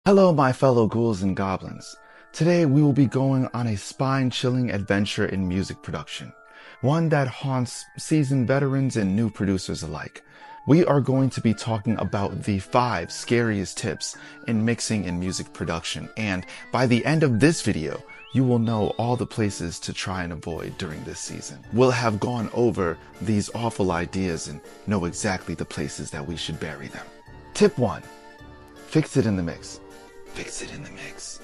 Hello, my fellow ghouls and goblins. Today we will be going on a spine-chilling adventure in music production, one that haunts seasoned veterans and new producers alike. We are going to be talking about the 5 scariest tips in mixing and music production, and by the end of this video, you will know all the places to try and avoid during this season. We'll have gone over these awful ideas and know exactly the places that we should bury them. Tip 1. Fix it in the mix. Fix it in the mix.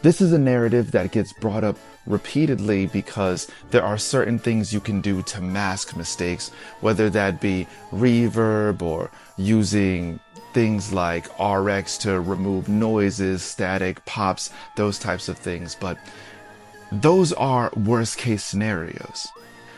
This is a narrative that gets brought up repeatedly because there are certain things you can do to mask mistakes, whether that be reverb or using things like RX to remove noises, static, pops, those types of things, but those are worst case scenarios.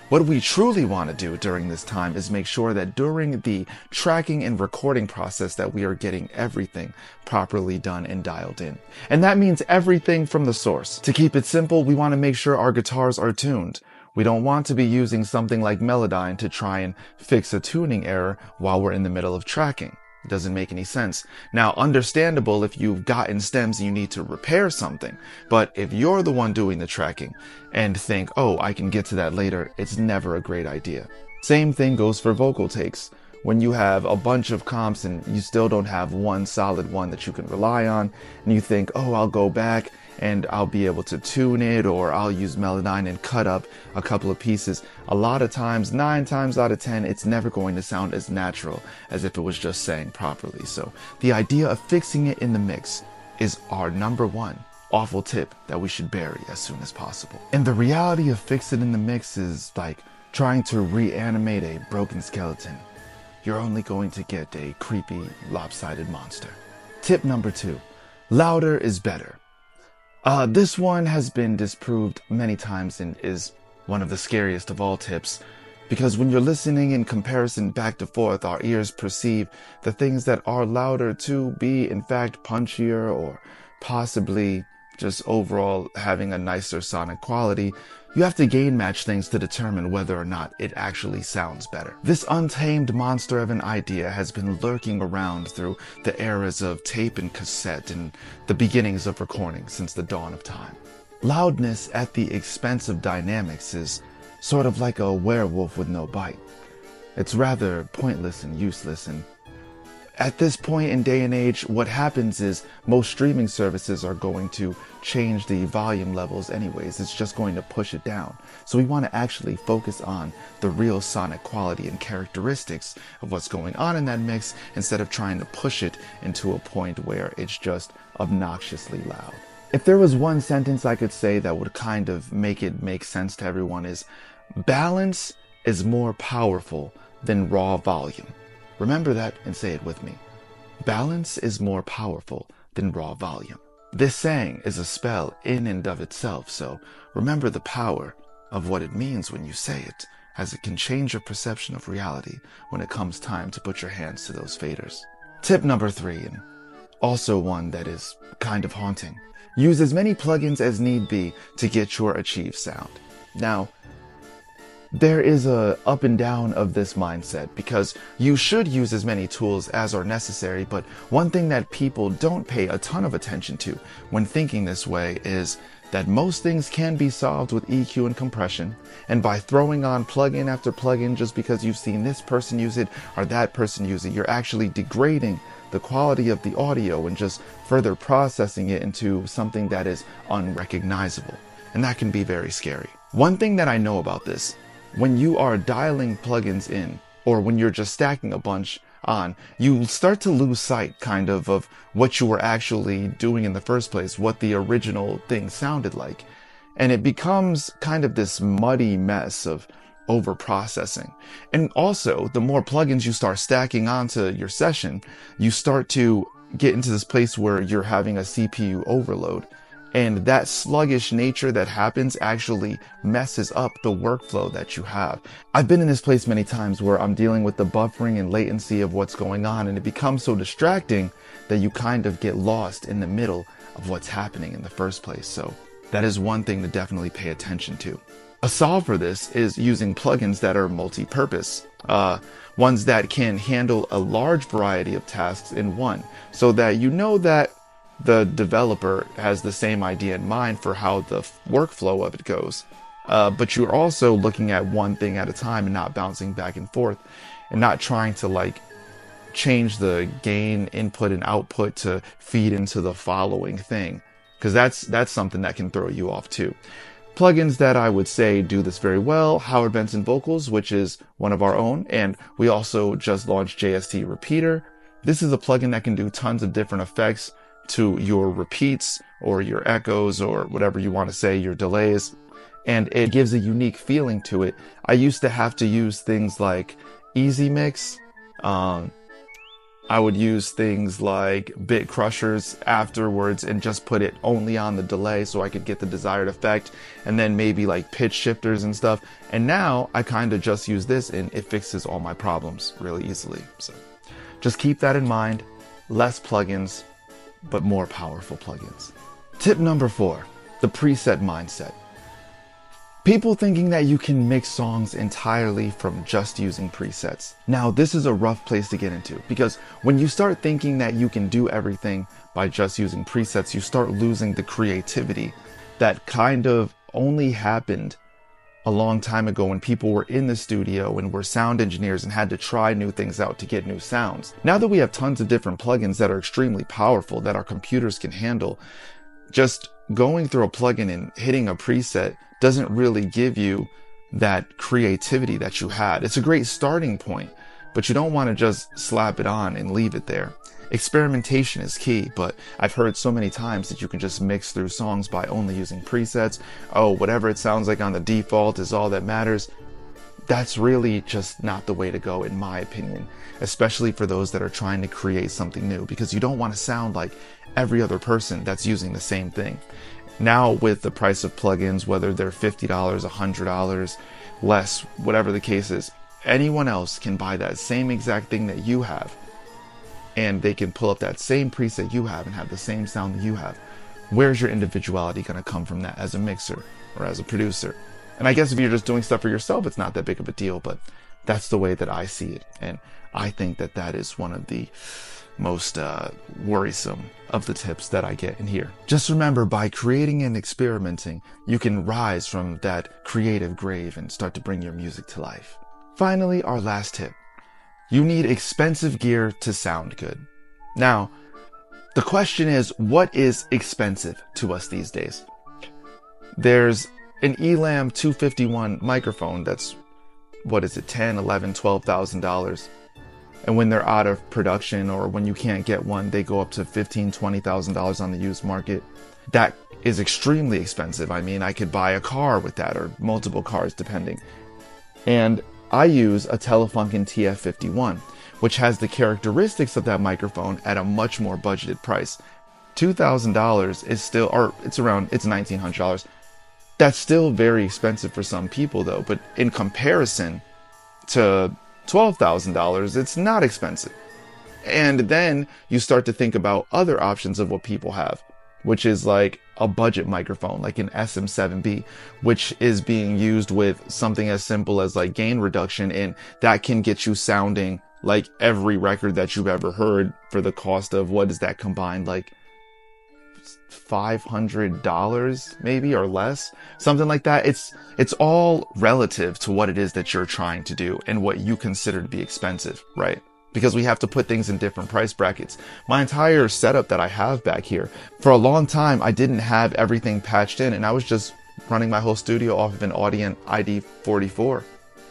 What we truly want to do during this time is make sure that during the tracking and recording process that we are getting everything properly done and dialed in. And that means everything from the source. To keep it simple, we want to make sure our guitars are tuned. We don't want to be using something like Melodyne to try and fix a tuning error while we're in the middle of tracking. It doesn't make any sense. Now, understandable if you've gotten stems and you need to repair something, but if you're the one doing the tracking and think, oh, I can get to that later, it's never a great idea. Same thing goes for vocal takes. When you have a bunch of comps and you still don't have one solid one that you can rely on, and you think, oh, I'll go back and I'll be able to tune it, or I'll use Melodyne and cut up a couple of pieces. A lot of times, 9 times out of 10, it's never going to sound as natural as if it was just sang properly. So the idea of fixing it in the mix is our number 1 awful tip that we should bury as soon as possible. And the reality of fixing it in the mix is like trying to reanimate a broken skeleton. You're only going to get a creepy, lopsided monster. Tip number 2, louder is better. This one has been disproved many times and is one of the scariest of all tips, because when you're listening in comparison back to forth, our ears perceive the things that are louder to be in fact punchier or possibly just overall having a nicer sonic quality. You have to gain match things to determine whether or not it actually sounds better. This untamed monster of an idea has been lurking around through the eras of tape and cassette and the beginnings of recording since the dawn of time. Loudness at the expense of dynamics is sort of like a werewolf with no bite. It's rather pointless and useless, and at this point in day and age, what happens is most streaming services are going to change the volume levels anyways. It's just going to push it down. So we want to actually focus on the real sonic quality and characteristics of what's going on in that mix instead of trying to push it into a point where it's just obnoxiously loud. If there was one sentence I could say that would kind of make it make sense to everyone is, balance is more powerful than raw volume. Remember that and say it with me. Balance is more powerful than raw volume. This saying is a spell in and of itself, so remember the power of what it means when you say it, as it can change your perception of reality when it comes time to put your hands to those faders. Tip number 3, and also one that is kind of haunting. Use as many plugins as need be to get your achieved sound. Now, there is a up and down of this mindset because you should use as many tools as are necessary, but one thing that people don't pay a ton of attention to when thinking this way is that most things can be solved with EQ and compression, and by throwing on plugin after plugin just because you've seen this person use it or that person use it, you're actually degrading the quality of the audio and just further processing it into something that is unrecognizable, and that can be very scary. One thing that I know about this, when you are dialing plugins in, or when you're just stacking a bunch on, you start to lose sight kind of what you were actually doing in the first place, what the original thing sounded like. And it becomes kind of this muddy mess of over-processing. And also, the more plugins you start stacking onto your session, you start to get into this place where you're having a CPU overload. And that sluggish nature that happens actually messes up the workflow that you have. I've been in this place many times where I'm dealing with the buffering and latency of what's going on, and it becomes so distracting that you kind of get lost in the middle of what's happening in the first place. So that is one thing to definitely pay attention to. A solve for this is using plugins that are multi-purpose, ones that can handle a large variety of tasks in one, so that you know that the developer has the same idea in mind for how the workflow of it goes. But you're also looking at one thing at a time and not bouncing back and forth and not trying to like change the gain input and output to feed into the following thing, because that's something that can throw you off too. Plugins that I would say do this very well: Howard Benson Vocals, which is one of our own, and we also just launched JST Repeater. This is a plugin that can do tons of different effects to your repeats or your echoes or whatever you want to say, your delays, and it gives a unique feeling to it. I used to have to use things like Easy Mix. I would use things like bit crushers afterwards and just put it only on the delay so I could get the desired effect, and then maybe like pitch shifters and stuff. And now I kind of just use this and it fixes all my problems really easily. So just keep that in mind. Less plugins, but more powerful plugins. Tip number 4, the preset mindset. People thinking that you can mix songs entirely from just using presets. Now, this is a rough place to get into, because when you start thinking that you can do everything by just using presets, you start losing the creativity that kind of only happened a long time ago when people were in the studio and were sound engineers and had to try new things out to get new sounds. Now that we have tons of different plugins that are extremely powerful that our computers can handle, just going through a plugin and hitting a preset doesn't really give you that creativity that you had. It's a great starting point, but you don't want to just slap it on and leave it there. Experimentation is key, but I've heard so many times that you can just mix through songs by only using presets. Oh, whatever it sounds like on the default is all that matters. That's really just not the way to go, in my opinion, especially for those that are trying to create something new, because you don't want to sound like every other person that's using the same thing. Now with the price of plugins, whether they're $50, $100, less, whatever the case is, anyone else can buy that same exact thing that you have, and they can pull up that same preset you have and have the same sound that you have. Where's your individuality going to come from that as a mixer or as a producer? And I guess if you're just doing stuff for yourself, it's not that big of a deal, but that's the way that I see it. And I think that that is one of the most worrisome of the tips that I get in here. Just remember, by creating and experimenting, you can rise from that creative grave and start to bring your music to life. Finally, our last tip. You need expensive gear to sound good. Now, the question is, what is expensive to us these days? There's an Elam 251 microphone that's, what is it, $10,000, $11,000, $12,000. And when they're out of production or when you can't get one, they go up to $15,000, $20,000 on the used market. That is extremely expensive. I mean, I could buy a car with that, or multiple cars depending. And I use a Telefunken TF51, which has the characteristics of that microphone at a much more budgeted price. $2,000 is still, or it's $1,900. That's still very expensive for some people though, but in comparison to $12,000, it's not expensive. And then you start to think about other options of what people have, which is like a budget microphone, like an SM7B, which is being used with something as simple as like gain reduction, and that can get you sounding like every record that you've ever heard for the cost of, what is that combined, like $500 maybe, or less, something like that. It's all relative to what it is that you're trying to do and what you consider to be expensive, right? Because we have to put things in different price brackets. My entire setup that I have back here, for a long time I didn't have everything patched in, and I was just running my whole studio off of an Audient ID44,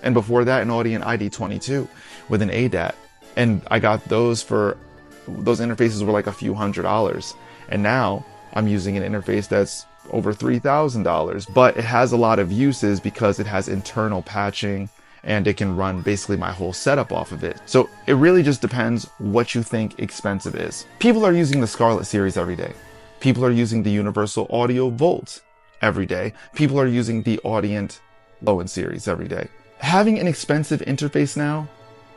and before that an Audient ID22 with an ADAT, and I got those interfaces were like a few $100s, and now I'm using an interface that's over $3,000, but it has a lot of uses because it has internal patching and it can run basically my whole setup off of it. So it really just depends what you think expensive is. People are using the Scarlett series every day. People are using the Universal Audio Volt every day. People are using the Audient Lowen series every day. Having an expensive interface now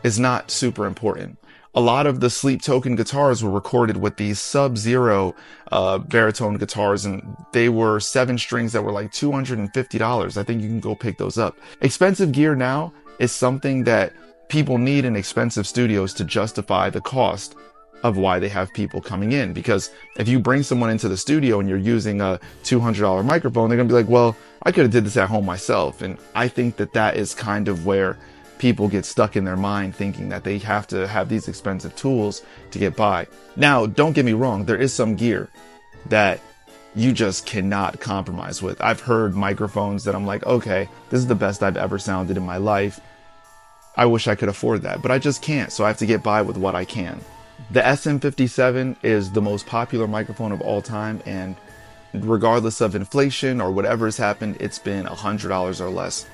is not super important. A lot of the Sleep Token guitars were recorded with these Sub-Zero baritone guitars, and they were 7 strings that were like $250. I think you can go pick those up. Expensive gear now is something that people need in expensive studios to justify the cost of why they have people coming in. Because if you bring someone into the studio and you're using a $200 microphone, they're gonna be like, well, I could have did this at home myself. And I think that that is kind of where people get stuck in their mind, thinking that they have to have these expensive tools to get by. Now, don't get me wrong, there is some gear that you just cannot compromise with. I've heard microphones that I'm like, okay, this is the best I've ever sounded in my life. I wish I could afford that, but I just can't, so I have to get by with what I can. The SM57 is the most popular microphone of all time, and regardless of inflation or whatever has happened, it's been $100 or less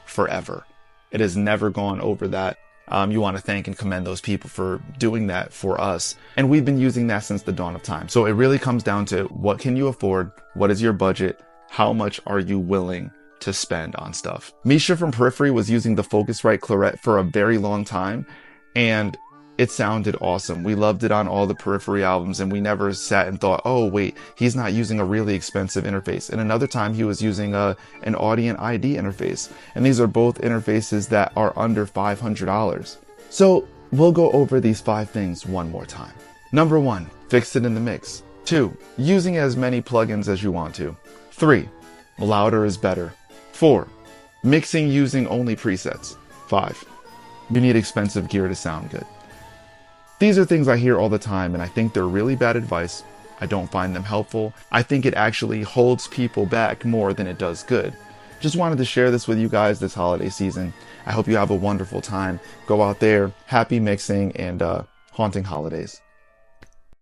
forever. It has never gone over that. You want to thank and commend those people for doing that for us. And we've been using that since the dawn of time. So it really comes down to, what can you afford? What is your budget? How much are you willing to spend on stuff? Misha from Periphery was using the Focusrite Claret for a very long time, and it sounded awesome. We loved it on all the Periphery albums, and we never sat and thought, oh wait, he's not using a really expensive interface. And another time he was using an Audient ID interface. And these are both interfaces that are under $500. So we'll go over these 5 things one more time. Number 1, fix it in the mix. 2, using as many plugins as you want to. 3, louder is better. 4, mixing using only presets. 5, you need expensive gear to sound good. These are things I hear all the time, and I think they're really bad advice. I don't find them helpful. I think it actually holds people back more than it does good. Just wanted to share this with you guys this holiday season. I hope you have a wonderful time. Go out there, happy mixing, and haunting holidays.